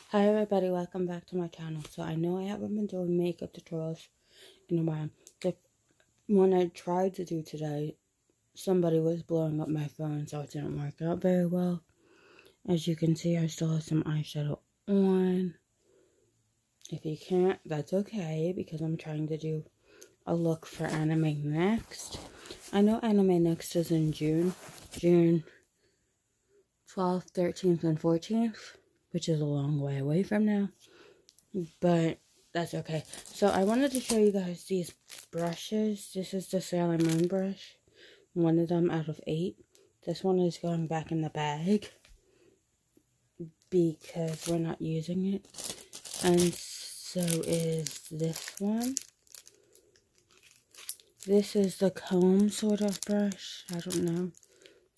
Hi everybody, welcome back to my channel. So I know I haven't been doing makeup tutorials in a while. The one I tried to do today, somebody was blowing up my phone, so it didn't work out very well. As you can see, I still have some eyeshadow on. If you can't, that's okay, because I'm trying to do a look for Anime Next. I know Anime Next is in June 12th, 13th, and 14th, which is a long way away from now. But that's okay. So I wanted to show you guys these brushes. This is the Sailor Moon brush. One of them out of 8. This one is going back in the bag because we're not using it. And so is this one. This is the comb sort of brush. I don't know.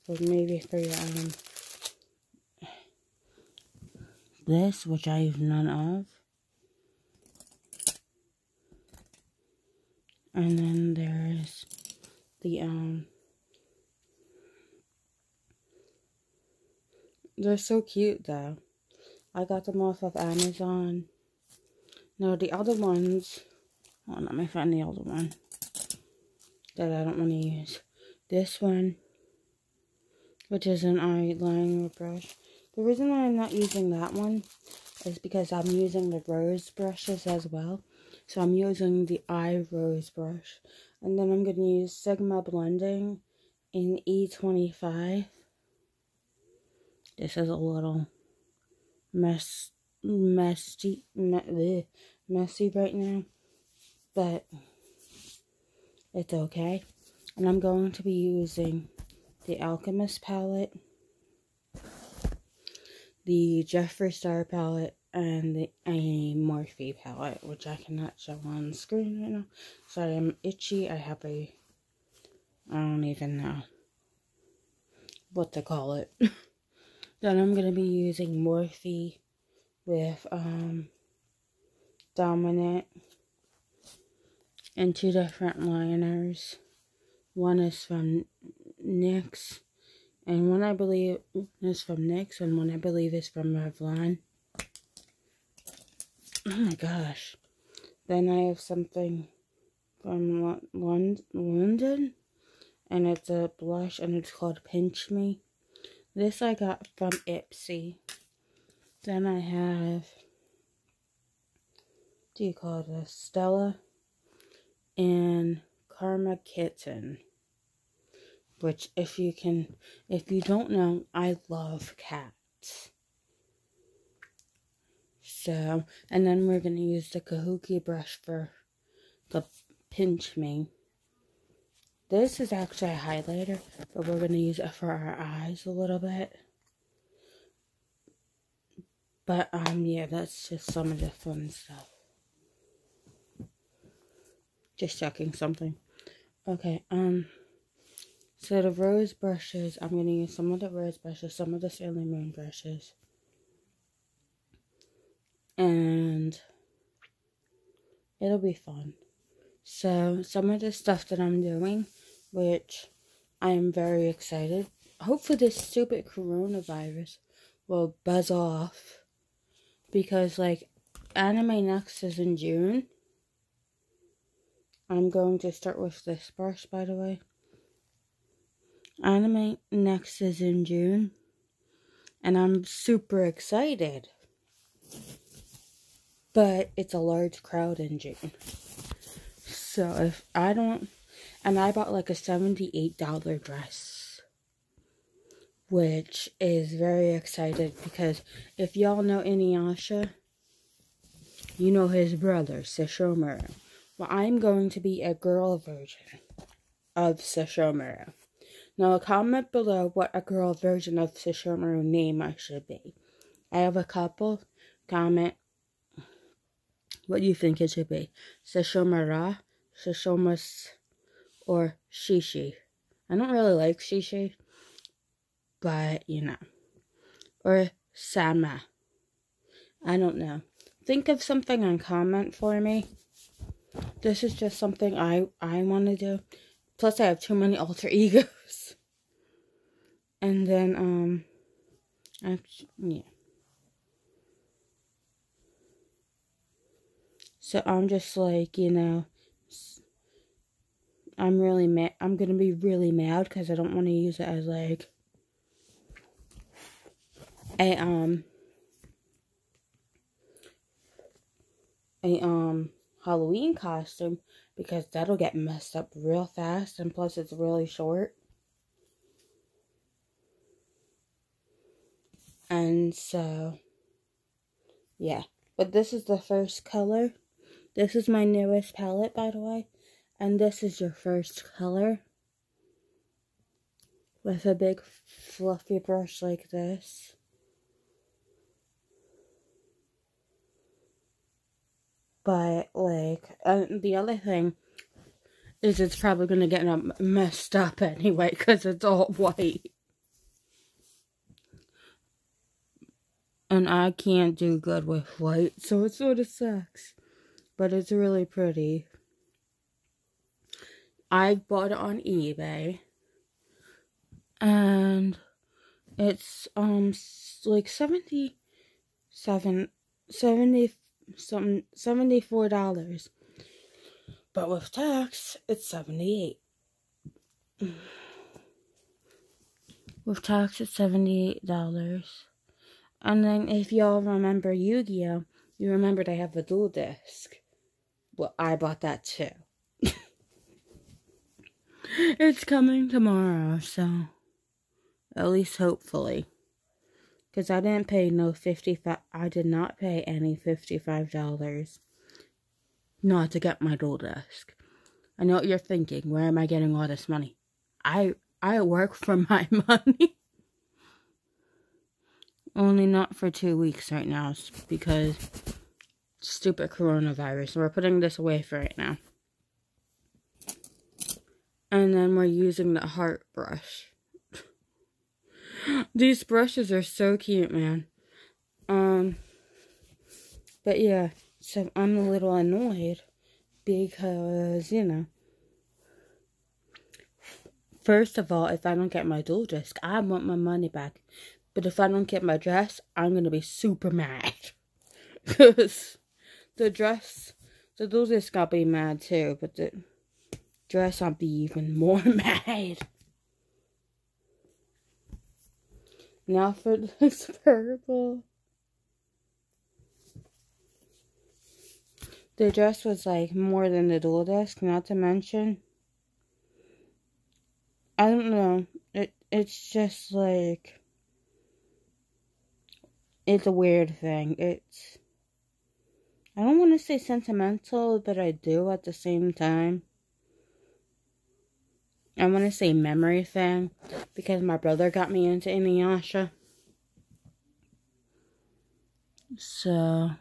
Or maybe for this, which I use none of. And then there's the they're so cute though. I got them off of Amazon. No, the other ones, oh, let me find the other one that I don't want to use. This one, which is an eyeliner brush. The reason why I'm not using that one is because I'm using the rose brushes as well. So I'm using the eye rose brush. And then I'm going to use Sigma Blending in E25. This is a little messy right now. But it's okay. And I'm going to be using the Alchemist palette, the Jeffree Star palette, and the Morphe palette, which I cannot show on screen right now. Sorry, I'm itchy. I don't even know what to call it. Then I'm going to be using Morphe with Dominant and 2 different liners. One is from NYX, and one I believe is from NYX, and one I believe is from Revlon. Oh my gosh. Then I have something from London, and it's a blush, and it's called Pinch Me. This I got from Ipsy. Then I have, what do you call this? Stella and Karma Kitten. Which, if you don't know, I love cats. So, and then we're going to use the Kahuki brush for the Pinch Me. This is actually a highlighter, but we're going to use it for our eyes a little bit. But, yeah, that's just some of the fun stuff. Just checking something. Okay, so the rose brushes, I'm going to use some of the rose brushes, some of the Sailor Moon brushes. And it'll be fun. So, some of the stuff that I'm doing, which I am very excited. Hopefully this stupid coronavirus will buzz off. Because, like, Anime Next is in June. I'm going to start with this brush, by the way. Anime Next is in June. And I'm super excited. But it's a large crowd in June. So if I don't, and I bought like a $78 dress, which is very excited because if y'all know Inuyasha, you know his brother, Sesshomaru. Well, I'm going to be a girl version of Sesshomaru. Now, comment below what a girl version of Sesshomaru name I should be. I have a couple. Comment what you think it should be. Sesshomaru, Sesshomas, or Shishi. I don't really like Shishi, but you know. Or Sama. I don't know. Think of something and comment for me. This is just something I want to do. Plus I have too many alter egos. And then, yeah. So I'm just like, you know, I'm really mad. I'm gonna be really mad because I don't want to use it as like a Halloween costume, because that'll get messed up real fast, and plus it's really short. And so yeah, but this is the first color. This is my newest palette, by the way, and this is your first color with a big fluffy brush like this. But like, the other thing is it's probably gonna get messed up anyway because it's all white. And I can't do good with white, so it sort of sucks. But it's really pretty. I bought it on eBay. And it's like $74. But with tax, it's $78. With tax, it's $78. And then if y'all remember Yu-Gi-Oh!, you remembered I have a dual disc. Well, I bought that too. It's coming tomorrow, so at least hopefully. Because I didn't pay I did not pay any $55 not to get my dual disc. I know what you're thinking. Where am I getting all this money? I work for my money. Only not for 2 weeks right now, because stupid coronavirus. We're putting this away for right now. And then we're using the heart brush. These brushes are so cute, man. But yeah, so I'm a little annoyed because, you know, first of all, if I don't get my dual disc, I want my money back. But if I don't get my dress, I'm going to be super mad. Because the dual disc I'll be mad too, but the dress I'll be even more mad. Now for this purple. The dress was like more than the dual disc, not to mention, I don't know, it's just like, it's a weird thing. I don't want to say sentimental, but I do at the same time. I want to say memory thing, because my brother got me into Inuyasha. So,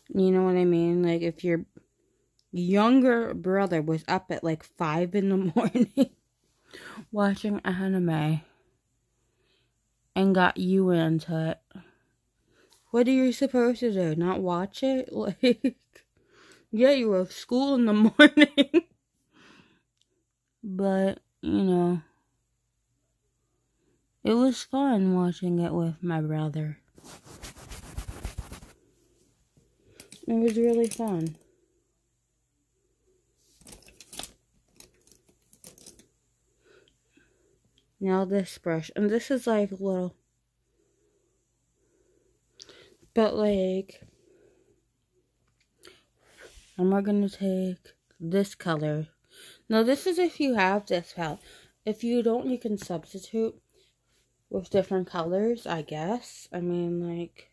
you know what I mean? Like, if your younger brother was up at like 5 in the morning watching anime and got you into it, what are you supposed to do? Not watch it? Like, yeah, you have school in the morning. But, you know, it was fun watching it with my brother. It was really fun. Now this brush, and this is like a little, but like, and we're gonna take this color. Now this is if you have this palette. If you don't, you can substitute with different colors, I guess. I mean, like,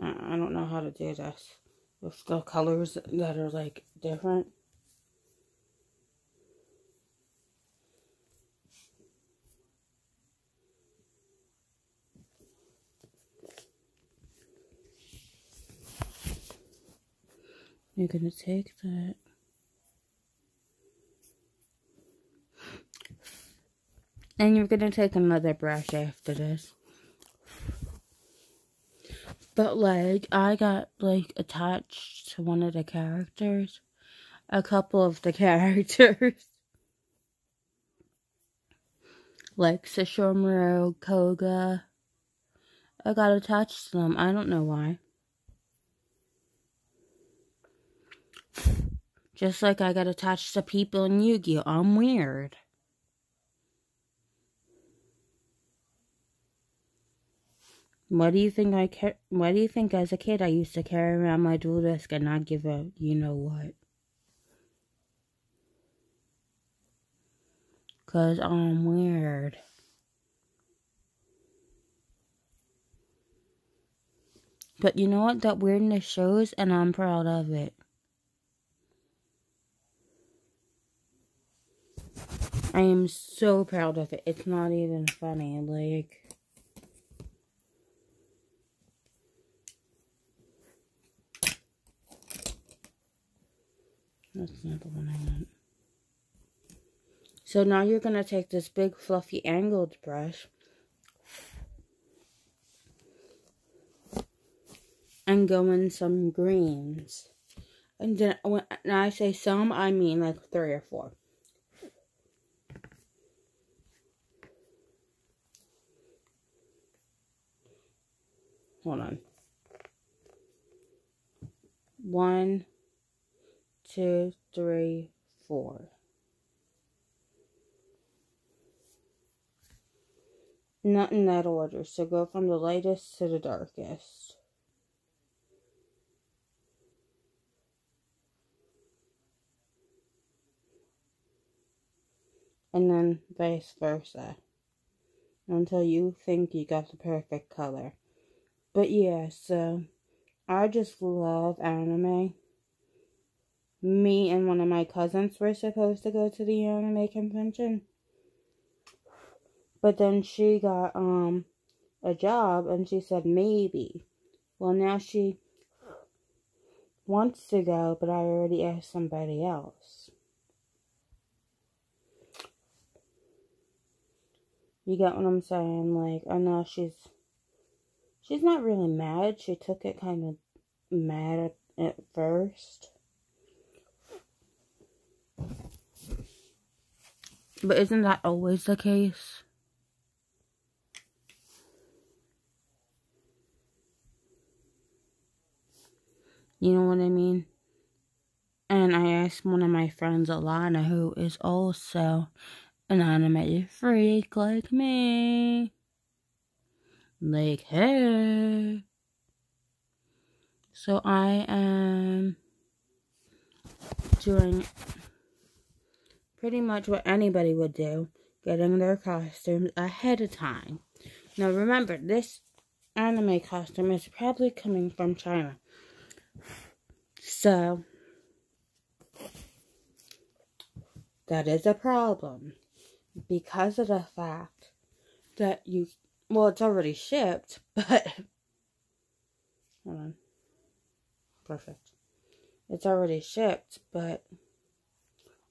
I don't know how to do this with the colors that are like different. You're gonna take that. And you're gonna take another brush after this. But like, I got like attached to one of the characters. A couple of the characters. Like Sesshomaru, Koga, I got attached to them. I don't know why. Just like I got attached to people in Yu-Gi-Oh! I'm weird. What do you think What do you think as a kid I used to carry around my dual disc and not give a you know what? 'Cause I'm weird. But you know what? That weirdness shows, and I'm proud of it. I am so proud of it. It's not even funny. Like, that's not the one I want. So now you're going to take this big fluffy angled brush and go in some greens. And then when I say some, I mean like 3 or 4. Hold on. 1, 2, 3, 4. Not in that order, so go from the lightest to the darkest. And then vice versa. Until you think you got the perfect color. But yeah, so I just love anime. Me and one of my cousins were supposed to go to the anime convention. But then she got a job and she said maybe. Well, now she wants to go, but I already asked somebody else. You get what I'm saying? Like, I know she's not really mad. She took it kind of mad at first. But isn't that always the case? You know what I mean? And I asked one of my friends, Alana, who is also an anime freak like me. Like, hey. So I am doing pretty much what anybody would do, getting their costumes ahead of time. Now remember, this anime costume is probably coming from China. So, that is a problem. Because of the fact that it's already shipped, but, hold on. Perfect. It's already shipped, but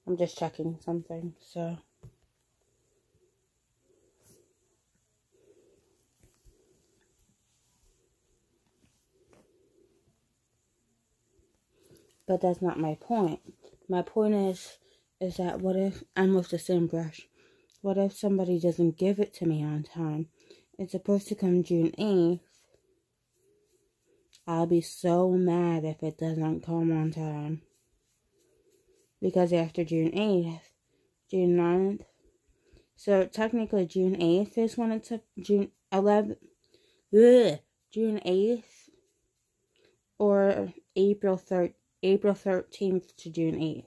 I'm just checking something, so. But that's not my point. My point is that what if I'm with the same brush? What if somebody doesn't give it to me on time? It's supposed to come June 8th. I'll be so mad if it doesn't come on time. Because after June 8th, June 9th. So technically June 8th is when it's June 11th. June 8th. Or April 13th to June 8th.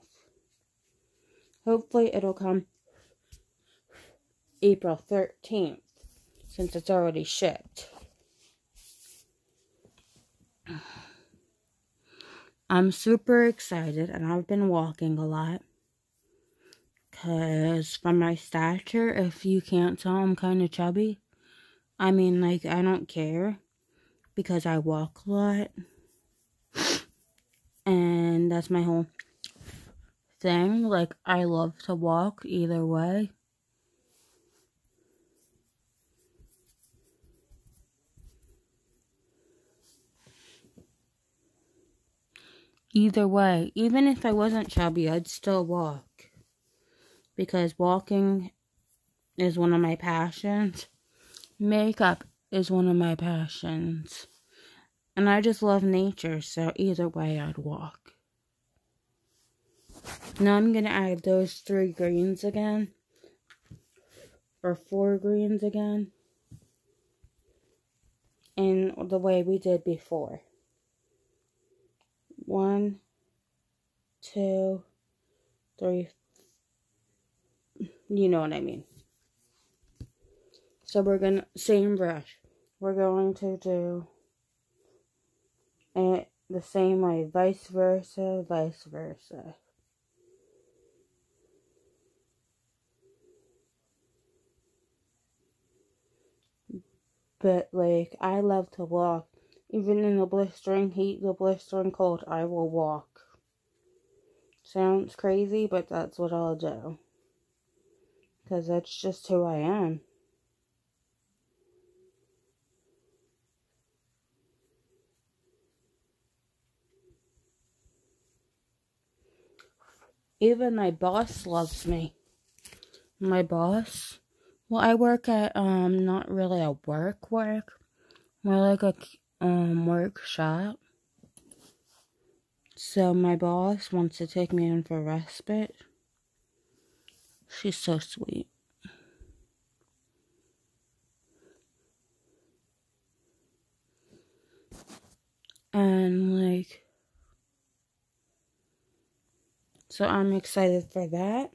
Hopefully it'll come April 13th, since it's already shipped. I'm super excited, and I've been walking a lot. Because from my stature, if you can't tell, I'm kind of chubby. I mean, like, I don't care. Because I walk a lot. And that's my whole thing. Like, I love to walk either way. Either way, even if I wasn't chubby, I'd still walk. Because walking is one of my passions. Makeup is one of my passions. And I just love nature, so either way I'd walk. Now I'm going to add those 3 greens again. Or 4 greens again. In the way we did before. 1, 2, 3. You know what I mean. So we're going to, same brush. We're going to do it the same way. Vice versa, vice versa. But, like, I love to walk. Even in the blistering heat, the blistering cold, I will walk. Sounds crazy, but that's what I'll do. Because that's just who I am. Even my boss loves me. My boss? Well, I work at, not really a work, more like a, workshop. So my boss wants to take me in for respite. She's so sweet. And, like, so I'm excited for that.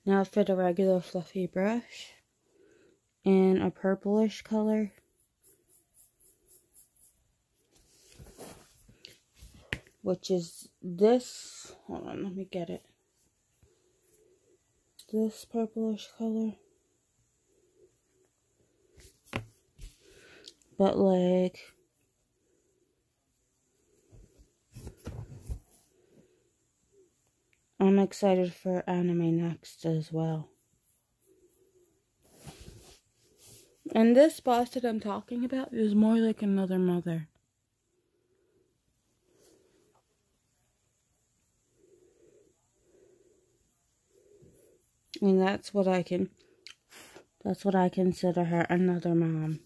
Now for the regular fluffy brush in a purplish color. Which is this, hold on, let me get it. This purplish color. But, like, I'm excited for Anime Next as well. And this boss that I'm talking about is more like another mother. And that's what I consider her, another mom.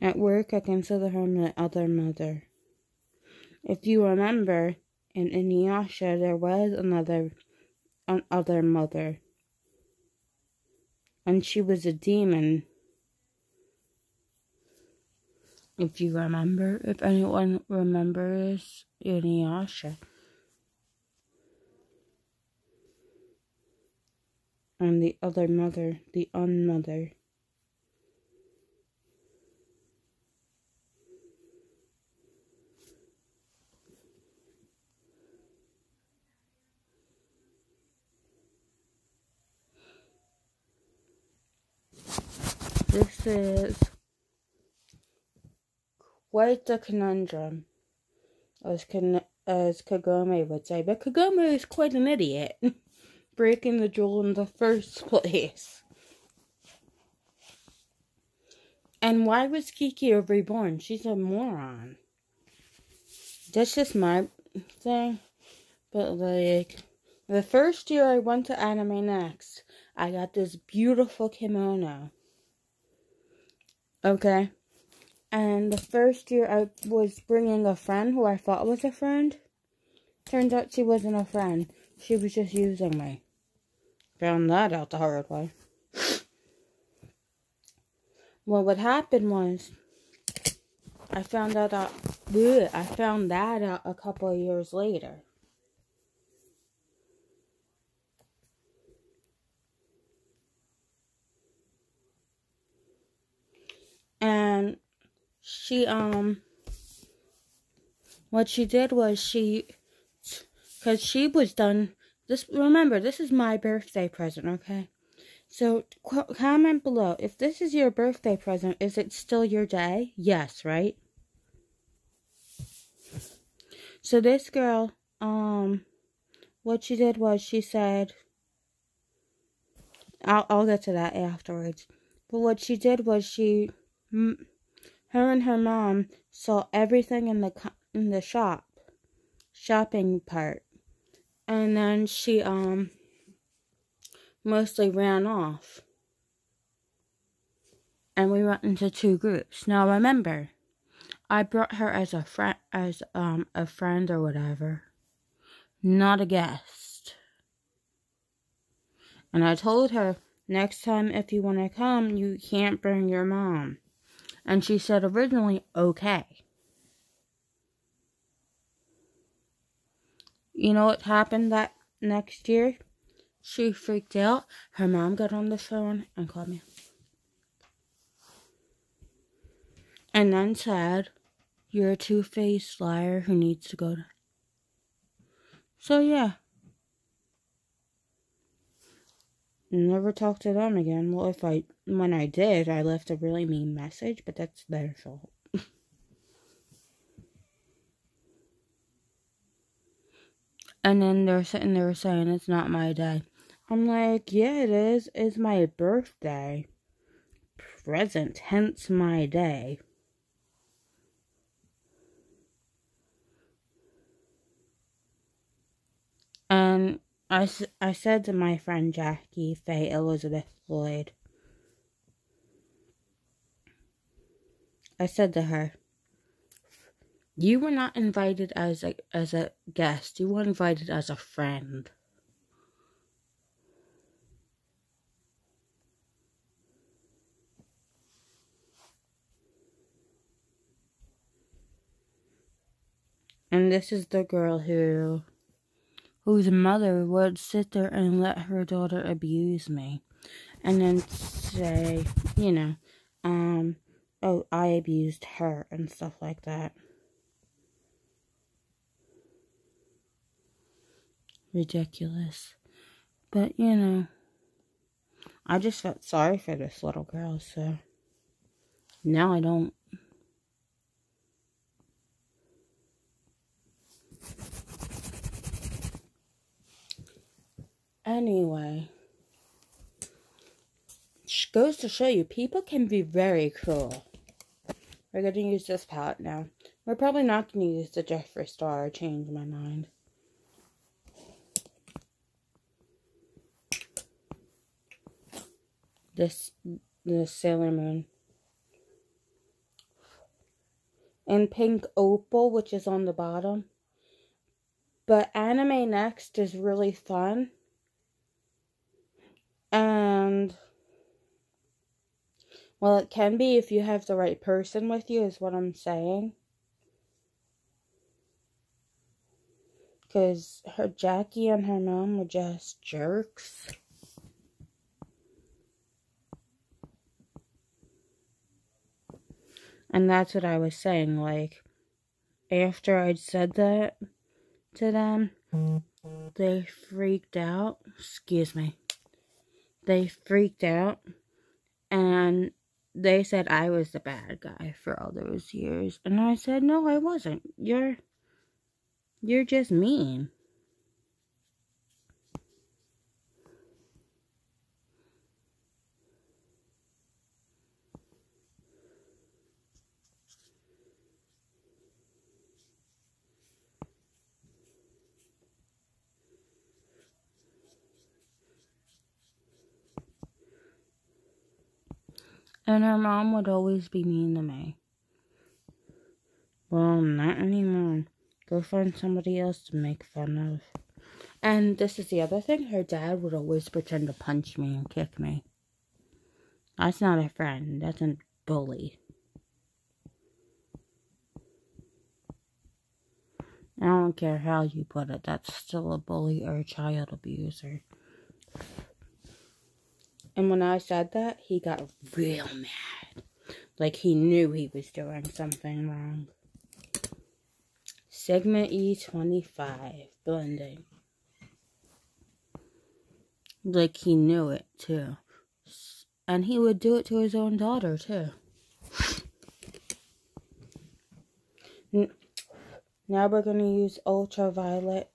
At work, I consider her my other mother. If you remember, in Inuyasha, there was another mother. And she was a demon. If you remember, if anyone remembers Inuyasha. And the other mother, the unmother. This is quite a conundrum, as Kagome would say. But Kagome is quite an idiot, breaking the jewel in the first place. And why was Kiki reborn? She's a moron. That's just my thing. But, like, the first year I went to Anime Next, I got this beautiful kimono. Okay? And the first year I was bringing a friend who I thought was a friend. Turns out she wasn't a friend. She was just using me. Found that out the hard way. Well, what happened was, I found that out a couple of years later. And she, what she did was because she was done, remember, this is my birthday present, okay? So, comment below, if this is your birthday present, is it still your day? Yes, right? So this girl, what she did was she said, I'll get to that afterwards. But what she did was her and her mom saw everything in the shopping part, and then she mostly ran off, and we went into two groups. Now remember, I brought her as a friend or whatever, not a guest. And I told her, next time if you want to come, you can't bring your mom. And she said originally, okay. You know what happened that next year? She freaked out. Her mom got on the phone and called me. And then said, you're a two-faced liar who needs to go to... So yeah. Never talked to them again. Well, when I did, I left a really mean message, but that's their fault. And then they're sitting there saying it's not my day. I'm like, yeah, it is. It's my birthday. Present, hence my day. And I said to my friend Jackie Faye Elizabeth Floyd, I said to her, you were not invited as a guest. You were invited as a friend. And this is the girl whose mother would sit there and let her daughter abuse me. And then say, you know, oh, I abused her and stuff like that. Ridiculous. But, you know, I just felt sorry for this little girl, so now I don't. Anyway, goes to show you, people can be very cruel. We're going to use this palette now. We're probably not going to use the Jeffree Star or change my mind. This Sailor Moon. And Pink Opal, which is on the bottom. But Anime Next is really fun. And, well, it can be if you have the right person with you, is what I'm saying. Because Jackie and her mom were just jerks. And that's what I was saying, like, after I'd said that to them, they freaked out. Excuse me. They freaked out, and they said I was the bad guy for all those years. And I said, no, I wasn't. You're just mean. And her mom would always be mean to me. Well, not anymore. Go find somebody else to make fun of. And this is the other thing. Her dad would always pretend to punch me and kick me. That's not a friend. That's a bully. I don't care how you put it. That's still a bully or a child abuser. And when I said that, he got real mad. Like he knew he was doing something wrong. Sigma E25 blending. Like he knew it too. And he would do it to his own daughter too. Now we're going to use Ultraviolet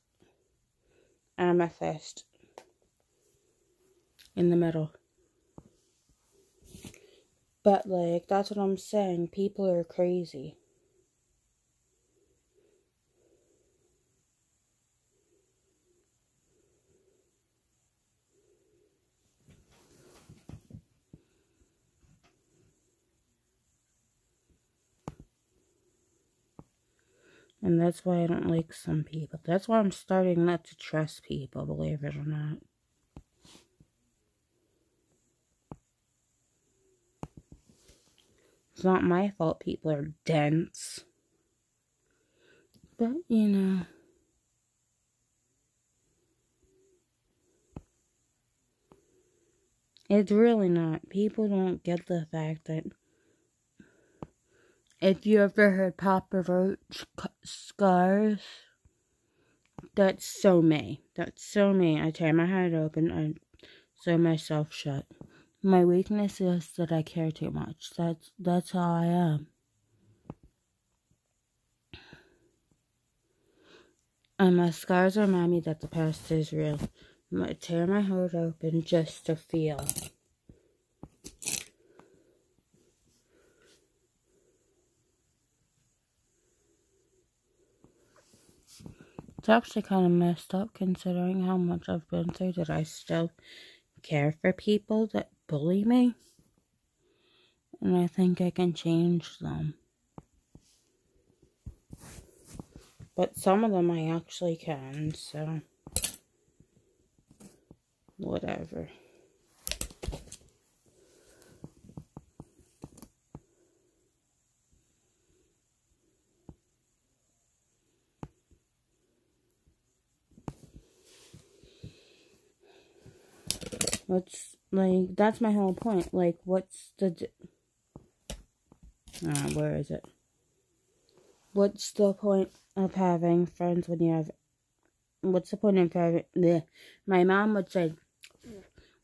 Amethyst in the middle. But, like, that's what I'm saying. People are crazy. And that's why I don't like some people. That's why I'm starting not to trust people, believe it or not. It's not my fault people are dense. But, you know. It's really not. People don't get the fact that if you ever heard Papa Roach scars, that's so me. That's so me. I tear my heart open and sew myself shut. My weakness is that I care too much. That's how I am. And my scars remind me that the past is real. I tear my heart open just to feel. It's actually kind of messed up considering how much I've been through that I still care for people that bully me. And I think I can change them. But some of them I actually can, so whatever. That's my whole point. Like, what's the... where is it? What's the point of having friends when you have... What's the point of having... My mom would say,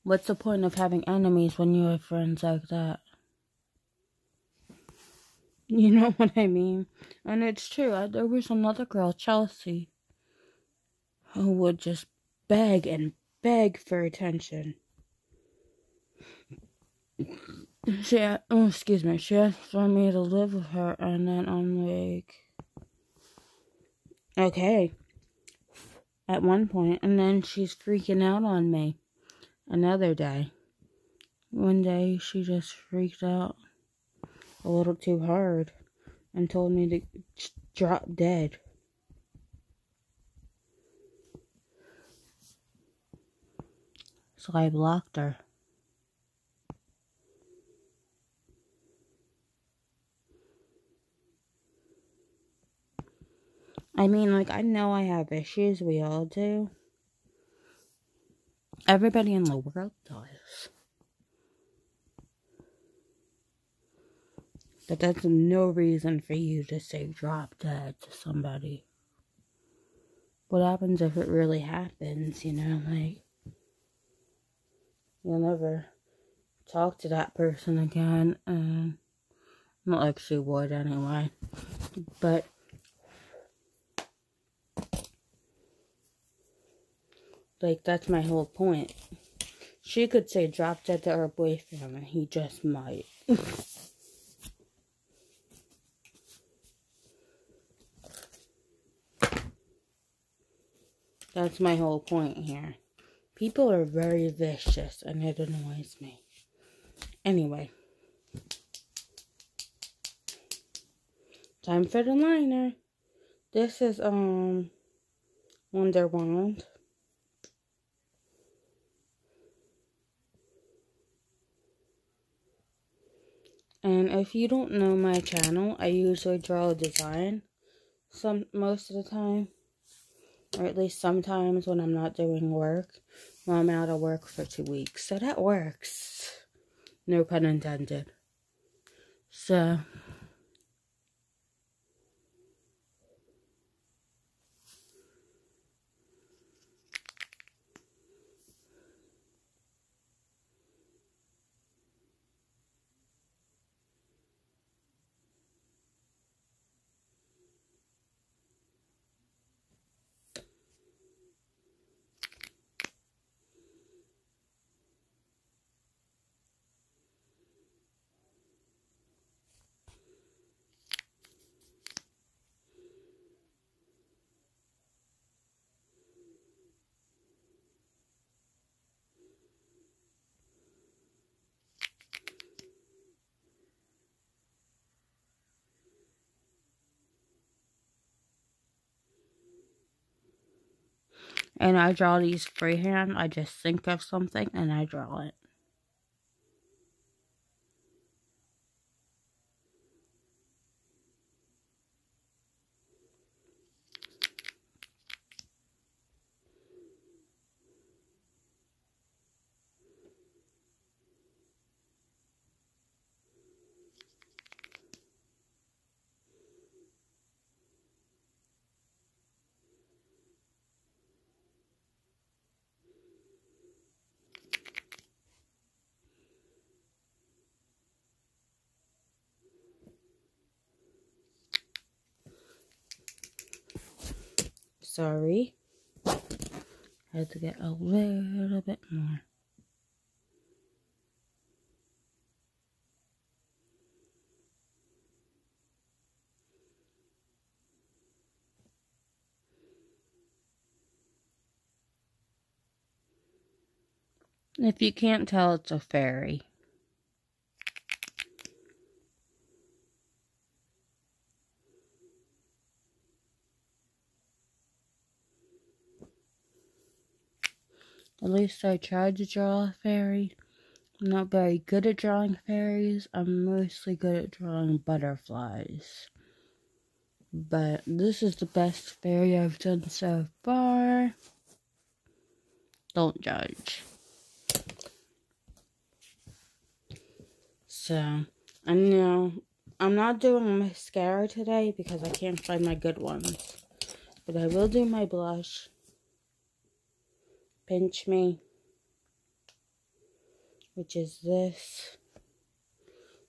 what's the point of having enemies when you have friends like that? You know what I mean? And it's true. There was another girl, Chelsea, who would just beg and beg for attention. She asked for me to live with her, and then I'm like, okay, at one point, and then she's freaking out on me. Another day. One day, she just freaked out a little too hard and told me to drop dead. So I blocked her. I mean, like, I know I have issues, we all do. Everybody in the world does. But that's no reason for you to say drop dead to somebody. What happens if it really happens, you know, like, you'll never talk to that person again, and not like she would anyway, but like, that's my whole point. She could say drop dead to her boyfriend, and he just might. That's my whole point here. People are very vicious, and it annoys me. Anyway. Time for the liner. This is, Wonderwand. And if you don't know my channel, I usually draw a design most of the time. Or at least sometimes when I'm not doing work. Well, I'm out of work for 2 weeks. So that works. No pun intended. So... And I draw these freehand. I just think of something and I draw it. Sorry. I had to get a little bit more. If you can't tell, it's a fairy. At least I tried to draw a fairy. I'm not very good at drawing fairies. I'm mostly good at drawing butterflies. But this is the best fairy I've done so far. Don't judge. So, I know I'm not doing mascara today because I can't find my good ones. But I will do my blush. Pinch Me, which is this,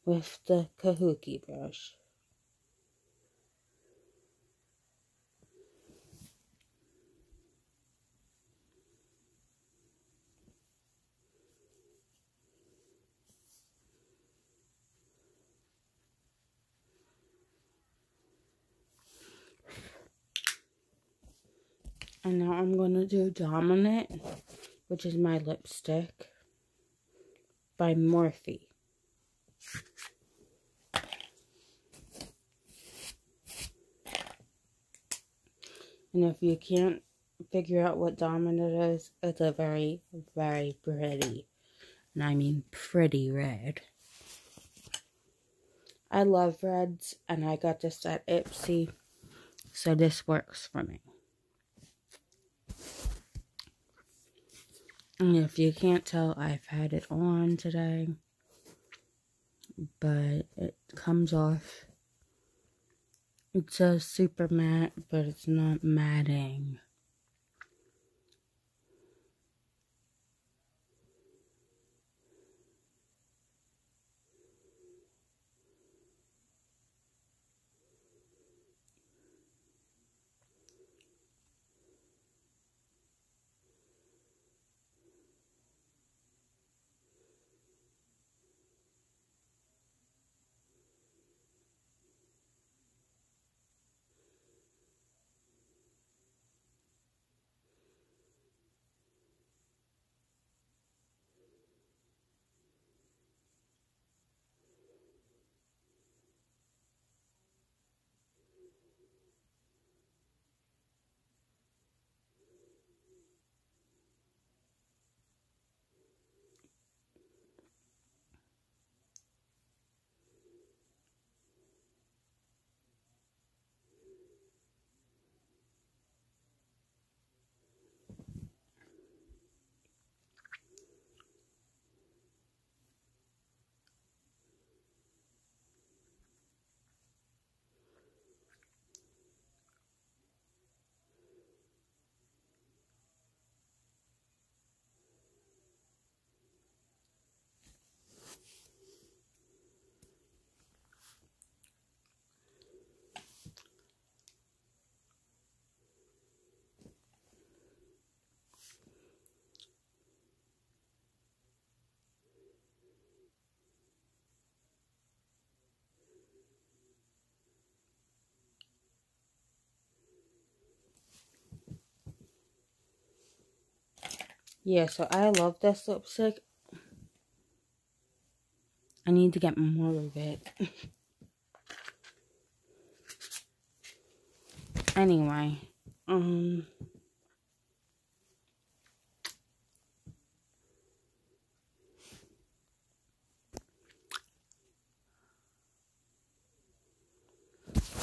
with the Kahuki brush. And now I'm going to do Dominant, which is my lipstick, by Morphe. And if you can't figure out what Dominant is, it's a very, very pretty, and I mean pretty red. I love reds, and I got this at Ipsy, so this works for me. And if you can't tell, I've had it on today, but it comes off. It says super matte, but it's not matting. Yeah, so I love this lipstick. I need to get more of it. Anyway,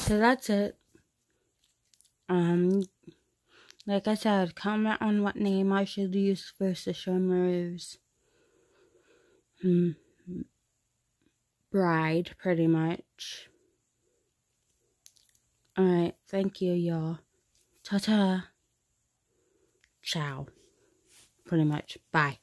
So that's it. Like I said, comment on what name I should use for Sesshomaru's bride, pretty much. Alright, thank you, y'all. Ta-ta. Ciao. Pretty much. Bye.